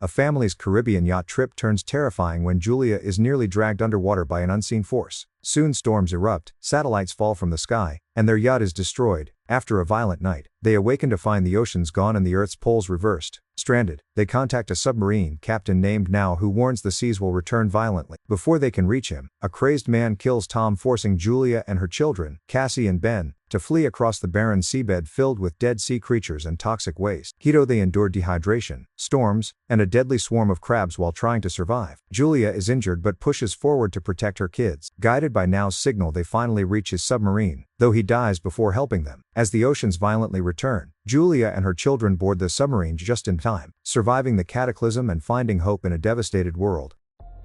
A family's Caribbean yacht trip turns terrifying when Julia is nearly dragged underwater by an unseen force. Soon storms erupt, satellites fall from the sky, and their yacht is destroyed. After a violent night, they awaken to find the oceans gone and the Earth's poles reversed. Stranded, they contact a submarine captain named Now who warns the seas will return violently. Before they can reach him, a crazed man kills Tom, forcing Julia and her children, Cassie and Ben, to flee across the barren seabed filled with dead sea creatures and toxic waste. They endure dehydration, storms, and a deadly swarm of crabs while trying to survive. Julia is injured but pushes forward to protect her kids. Guided by Now's signal, they finally reach his submarine, though he dies before helping them. As the oceans violently return, Julia and her children board the submarine just in time, surviving the cataclysm and finding hope in a devastated world.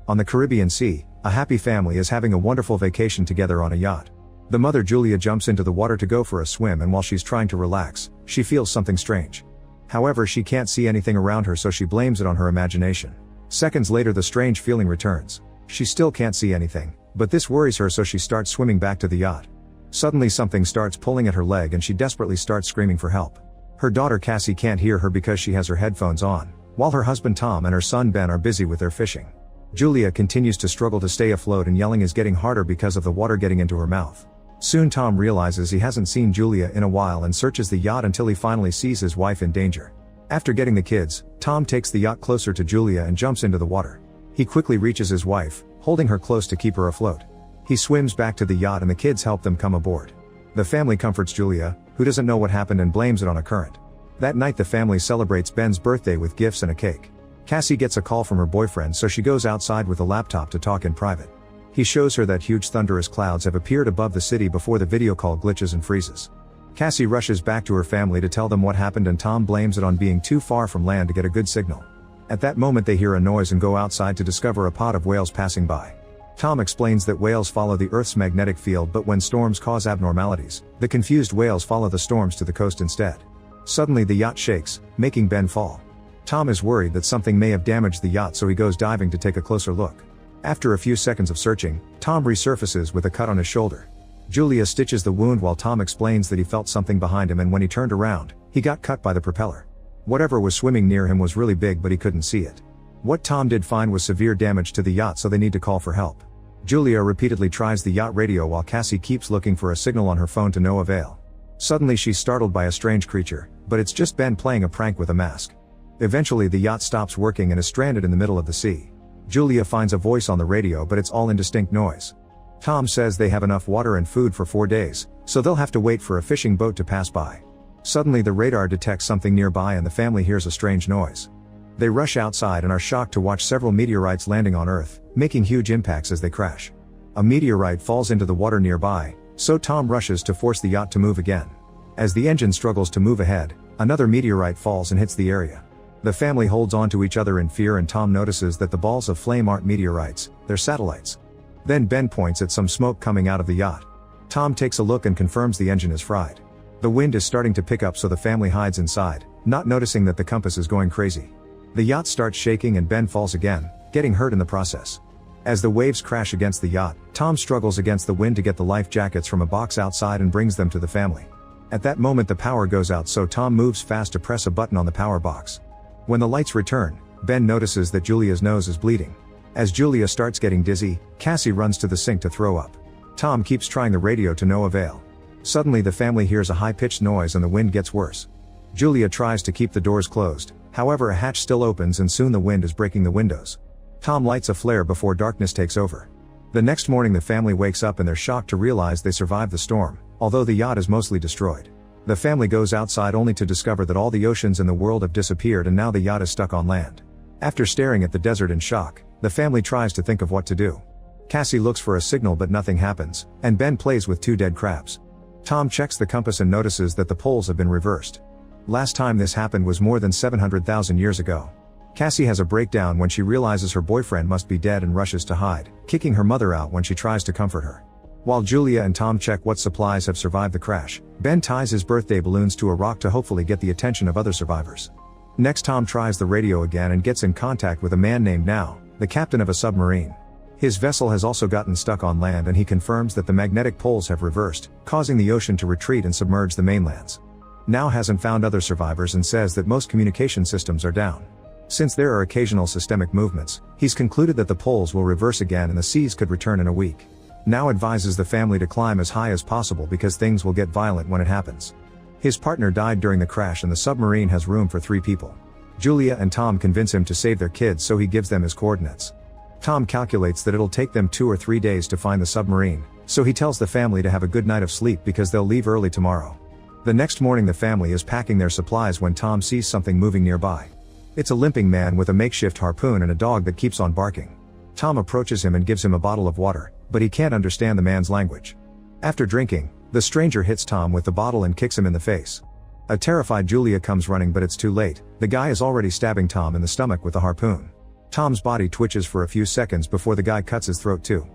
On the Caribbean Sea, a happy family is having a wonderful vacation together on a yacht. The mother Julia jumps into the water to go for a swim, and while she's trying to relax, she feels something strange. However, she can't see anything around her, so she blames it on her imagination. Seconds later, the strange feeling returns. She still can't see anything, but this worries her, so she starts swimming back to the yacht. Suddenly something starts pulling at her leg and she desperately starts screaming for help. Her daughter Cassie can't hear her because she has her headphones on, while her husband Tom and her son Ben are busy with their fishing. Julia continues to struggle to stay afloat, and yelling is getting harder because of the water getting into her mouth. Soon Tom realizes he hasn't seen Julia in a while and searches the yacht until he finally sees his wife in danger. After getting the kids, Tom takes the yacht closer to Julia and jumps into the water. He quickly reaches his wife, holding her close to keep her afloat. He swims back to the yacht and the kids help them come aboard. The family comforts Julia, who doesn't know what happened, and blames it on a current. That night the family celebrates Ben's birthday with gifts and a cake. Cassie gets a call from her boyfriend, so she goes outside with a laptop to talk in private. He shows her that huge thunderous clouds have appeared above the city before the video call glitches and freezes. Cassie rushes back to her family to tell them what happened, and Tom blames it on being too far from land to get a good signal. At that moment they hear a noise and go outside to discover a pod of whales passing by. Tom explains that whales follow the Earth's magnetic field, but when storms cause abnormalities, the confused whales follow the storms to the coast instead. Suddenly the yacht shakes, making Ben fall. Tom is worried that something may have damaged the yacht, so he goes diving to take a closer look. After a few seconds of searching, Tom resurfaces with a cut on his shoulder. Julia stitches the wound while Tom explains that he felt something behind him, and when he turned around, he got cut by the propeller. Whatever was swimming near him was really big, but he couldn't see it. What Tom did find was severe damage to the yacht, so they need to call for help. Julia repeatedly tries the yacht radio while Cassie keeps looking for a signal on her phone to no avail. Suddenly she's startled by a strange creature, but it's just Ben playing a prank with a mask. Eventually the yacht stops working and is stranded in the middle of the sea. Julia finds a voice on the radio, but it's all indistinct noise. Tom says they have enough water and food for 4 days, so they'll have to wait for a fishing boat to pass by. Suddenly the radar detects something nearby and the family hears a strange noise. They rush outside and are shocked to watch several meteorites landing on Earth, making huge impacts as they crash. A meteorite falls into the water nearby, so Tom rushes to force the yacht to move again. As the engine struggles to move ahead, another meteorite falls and hits the area. The family holds on to each other in fear, and Tom notices that the balls of flame aren't meteorites, they're satellites. Then Ben points at some smoke coming out of the yacht. Tom takes a look and confirms the engine is fried. The wind is starting to pick up, so the family hides inside, not noticing that the compass is going crazy. The yacht starts shaking and Ben falls again, getting hurt in the process. As the waves crash against the yacht, Tom struggles against the wind to get the life jackets from a box outside and brings them to the family. At that moment the power goes out, so Tom moves fast to press a button on the power box. When the lights return, Ben notices that Julia's nose is bleeding. As Julia starts getting dizzy, Cassie runs to the sink to throw up. Tom keeps trying the radio to no avail. Suddenly the family hears a high-pitched noise and the wind gets worse. Julia tries to keep the doors closed, however a hatch still opens and soon the wind is breaking the windows. Tom lights a flare before darkness takes over. The next morning the family wakes up and they're shocked to realize they survived the storm, although the yacht is mostly destroyed. The family goes outside only to discover that all the oceans in the world have disappeared and now the yacht is stuck on land. After staring at the desert in shock, the family tries to think of what to do. Cassie looks for a signal but nothing happens, and Ben plays with 2 dead crabs. Tom checks the compass and notices that the poles have been reversed. Last time this happened was more than 700,000 years ago. Cassie has a breakdown when she realizes her boyfriend must be dead and rushes to hide, kicking her mother out when she tries to comfort her. While Julia and Tom check what supplies have survived the crash, Ben ties his birthday balloons to a rock to hopefully get the attention of other survivors. Next Tom tries the radio again and gets in contact with a man named Now, the captain of a submarine. His vessel has also gotten stuck on land and he confirms that the magnetic poles have reversed, causing the ocean to retreat and submerge the mainlands. Now hasn't found other survivors and says that most communication systems are down. Since there are occasional systemic movements, he's concluded that the poles will reverse again and the seas could return in a week. Now advises the family to climb as high as possible because things will get violent when it happens. His partner died during the crash and the submarine has room for 3 people. Julia and Tom convince him to save their kids, so he gives them his coordinates. Tom calculates that it'll take them 2 or 3 days to find the submarine, so he tells the family to have a good night of sleep because they'll leave early tomorrow. The next morning the family is packing their supplies when Tom sees something moving nearby. It's a limping man with a makeshift harpoon and a dog that keeps on barking. Tom approaches him and gives him a bottle of water, but he can't understand the man's language. After drinking, the stranger hits Tom with the bottle and kicks him in the face. A terrified Julia comes running, but it's too late. The guy is already stabbing Tom in the stomach with a harpoon. Tom's body twitches for a few seconds before the guy cuts his throat too.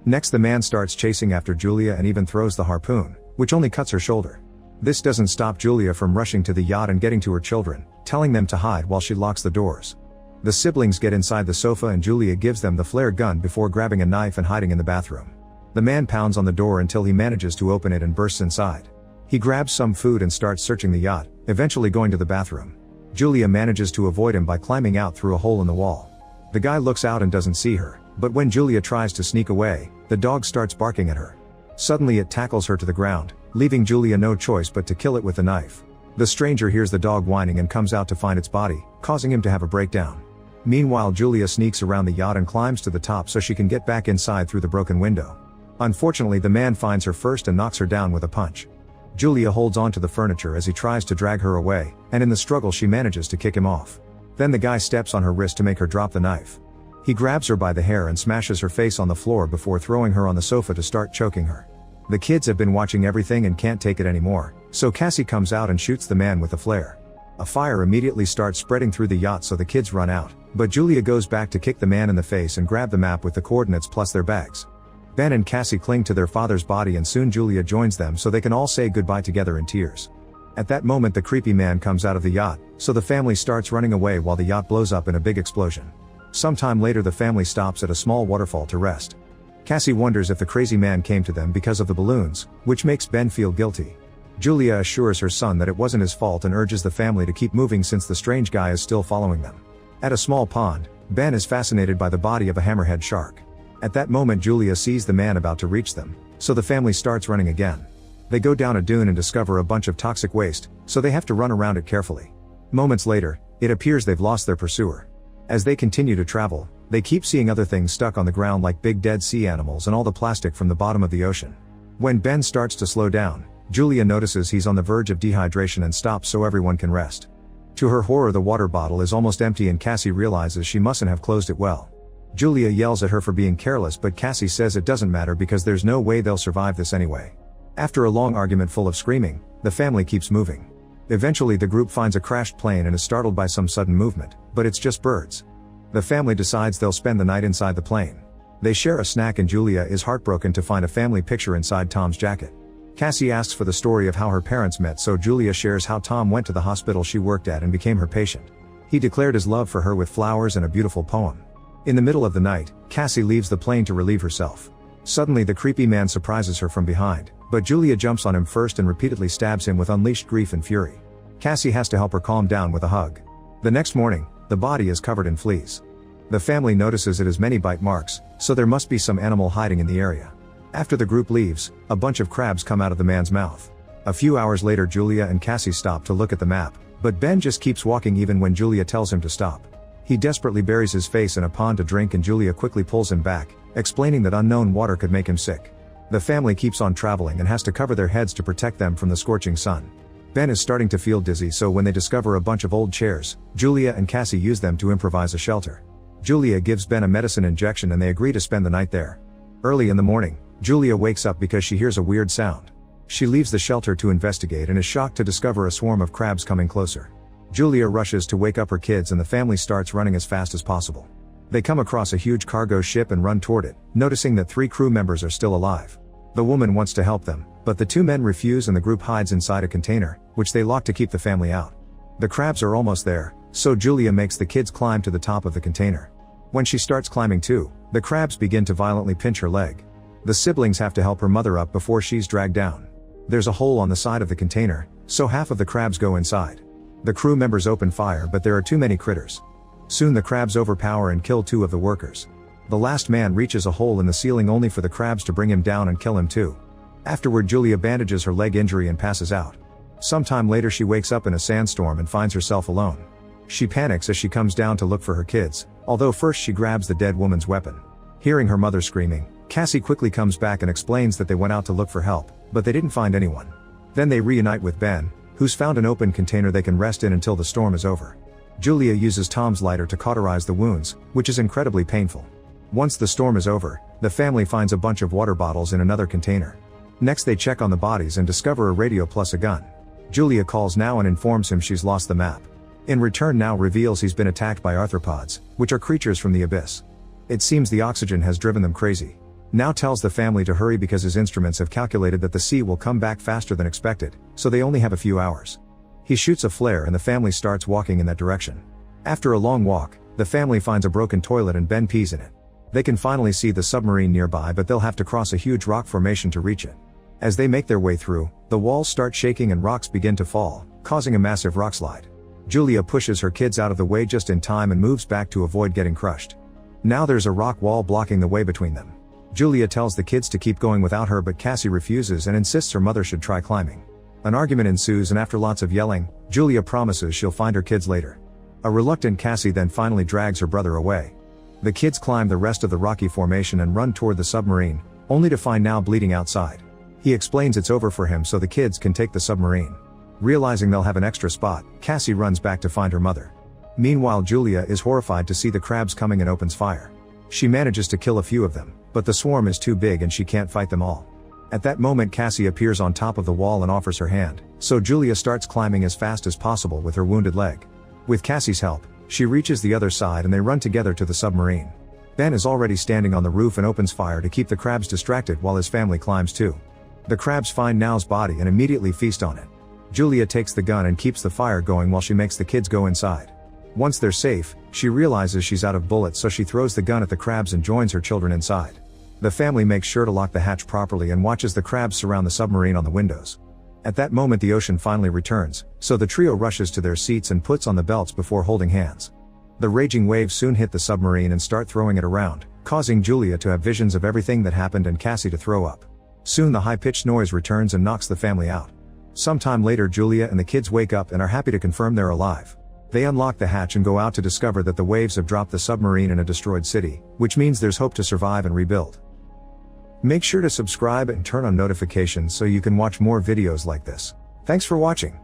Next the man starts chasing after Julia and even throws the harpoon, which only cuts her shoulder. This doesn't stop Julia from rushing to the yacht and getting to her children, telling them to hide while she locks the doors. The siblings get inside the sofa and Julia gives them the flare gun before grabbing a knife and hiding in the bathroom. The man pounds on the door until he manages to open it and bursts inside. He grabs some food and starts searching the yacht, eventually going to the bathroom. Julia manages to avoid him by climbing out through a hole in the wall. The guy looks out and doesn't see her, but when Julia tries to sneak away, the dog starts barking at her. Suddenly it tackles her to the ground, leaving Julia no choice but to kill it with the knife. The stranger hears the dog whining and comes out to find its body, causing him to have a breakdown. Meanwhile Julia sneaks around the yacht and climbs to the top so she can get back inside through the broken window. Unfortunately the man finds her first and knocks her down with a punch. Julia holds on to the furniture as he tries to drag her away, and in the struggle she manages to kick him off. Then the guy steps on her wrist to make her drop the knife. He grabs her by the hair and smashes her face on the floor before throwing her on the sofa to start choking her. The kids have been watching everything and can't take it anymore, so Cassie comes out and shoots the man with a flare. A fire immediately starts spreading through the yacht, so the kids run out, but Julia goes back to kick the man in the face and grab the map with the coordinates plus their bags. Ben and Cassie cling to their father's body and soon Julia joins them so they can all say goodbye together in tears. At that moment the creepy man comes out of the yacht, so the family starts running away while the yacht blows up in a big explosion. Sometime later the family stops at a small waterfall to rest. Cassie wonders if the crazy man came to them because of the balloons, which makes Ben feel guilty. Julia assures her son that it wasn't his fault and urges the family to keep moving since the strange guy is still following them. At a small pond, Ben is fascinated by the body of a hammerhead shark. At that moment Julia sees the man about to reach them, so the family starts running again. They go down a dune and discover a bunch of toxic waste, so they have to run around it carefully. Moments later, it appears they've lost their pursuer. As they continue to travel, they keep seeing other things stuck on the ground like big dead sea animals and all the plastic from the bottom of the ocean. When Ben starts to slow down, Julia notices he's on the verge of dehydration and stops so everyone can rest. To her horror the water bottle is almost empty and Cassie realizes she mustn't have closed it well. Julia yells at her for being careless, but Cassie says it doesn't matter because there's no way they'll survive this anyway. After a long argument full of screaming, the family keeps moving. Eventually the group finds a crashed plane and is startled by some sudden movement, but it's just birds. The family decides they'll spend the night inside the plane. They share a snack and Julia is heartbroken to find a family picture inside Tom's jacket. Cassie asks for the story of how her parents met, so Julia shares how Tom went to the hospital she worked at and became her patient. He declared his love for her with flowers and a beautiful poem. In the middle of the night, Cassie leaves the plane to relieve herself. Suddenly the creepy man surprises her from behind, but Julia jumps on him first and repeatedly stabs him with unleashed grief and fury. Cassie has to help her calm down with a hug. The next morning, the body is covered in fleas. The family notices it has many bite marks, so there must be some animal hiding in the area. After the group leaves, a bunch of crabs come out of the man's mouth. A few hours later Julia and Cassie stop to look at the map, but Ben just keeps walking even when Julia tells him to stop. He desperately buries his face in a pond to drink and Julia quickly pulls him back, explaining that unknown water could make him sick. The family keeps on traveling and has to cover their heads to protect them from the scorching sun. Ben is starting to feel dizzy, so when they discover a bunch of old chairs, Julia and Cassie use them to improvise a shelter. Julia gives Ben a medicine injection and they agree to spend the night there. Early in the morning, Julia wakes up because she hears a weird sound. She leaves the shelter to investigate and is shocked to discover a swarm of crabs coming closer. Julia rushes to wake up her kids and the family starts running as fast as possible. They come across a huge cargo ship and run toward it, noticing that 3 crew members are still alive. The woman wants to help them, but the 2 men refuse and the group hides inside a container, which they lock to keep the family out. The crabs are almost there, so Julia makes the kids climb to the top of the container. When she starts climbing too, the crabs begin to violently pinch her leg. The siblings have to help her mother up before she's dragged down. There's a hole on the side of the container, so half of the crabs go inside. The crew members open fire, but there are too many critters. Soon the crabs overpower and kill 2 of the workers. The last man reaches a hole in the ceiling only for the crabs to bring him down and kill him too. Afterward, Julia bandages her leg injury and passes out. Sometime later she wakes up in a sandstorm and finds herself alone. She panics as she comes down to look for her kids, although first she grabs the dead woman's weapon. Hearing her mother screaming, Cassie quickly comes back and explains that they went out to look for help, but they didn't find anyone. Then they reunite with Ben, who's found an open container they can rest in until the storm is over. Julia uses Tom's lighter to cauterize the wounds, which is incredibly painful. Once the storm is over, the family finds a bunch of water bottles in another container. Next they check on the bodies and discover a radio plus a gun. Julia calls Now and informs him she's lost the map. In return, Now reveals he's been attacked by arthropods, which are creatures from the abyss. It seems the oxygen has driven them crazy. Now tells the family to hurry because his instruments have calculated that the sea will come back faster than expected, so they only have a few hours. He shoots a flare and the family starts walking in that direction. After a long walk, the family finds a broken toilet and Ben pees in it. They can finally see the submarine nearby, but they'll have to cross a huge rock formation to reach it. As they make their way through, the walls start shaking and rocks begin to fall, causing a massive rockslide. Julia pushes her kids out of the way just in time and moves back to avoid getting crushed. Now there's a rock wall blocking the way between them. Julia tells the kids to keep going without her, but Cassie refuses and insists her mother should try climbing. An argument ensues, and after lots of yelling, Julia promises she'll find her kids later. A reluctant Cassie then finally drags her brother away. The kids climb the rest of the rocky formation and run toward the submarine, only to find Now bleeding outside. He explains it's over for him so the kids can take the submarine. Realizing they'll have an extra spot, Cassie runs back to find her mother. Meanwhile, Julia is horrified to see the crabs coming and opens fire. She manages to kill a few of them, but the swarm is too big and she can't fight them all. At that moment, Cassie appears on top of the wall and offers her hand, so Julia starts climbing as fast as possible with her wounded leg. With Cassie's help, she reaches the other side and they run together to the submarine. Ben is already standing on the roof and opens fire to keep the crabs distracted while his family climbs too. The crabs find Now's body and immediately feast on it. Julia takes the gun and keeps the fire going while she makes the kids go inside. Once they're safe, she realizes she's out of bullets, so she throws the gun at the crabs and joins her children inside. The family makes sure to lock the hatch properly and watches the crabs surround the submarine on the windows. At that moment the ocean finally returns, so the trio rushes to their seats and puts on the belts before holding hands. The raging waves soon hit the submarine and start throwing it around, causing Julia to have visions of everything that happened and Cassie to throw up. Soon the high-pitched noise returns and knocks the family out. Sometime later, Julia and the kids wake up and are happy to confirm they're alive. They unlock the hatch and go out to discover that the waves have dropped the submarine in a destroyed city, which means there's hope to survive and rebuild. Make sure to subscribe and turn on notifications so you can watch more videos like this. Thanks for watching.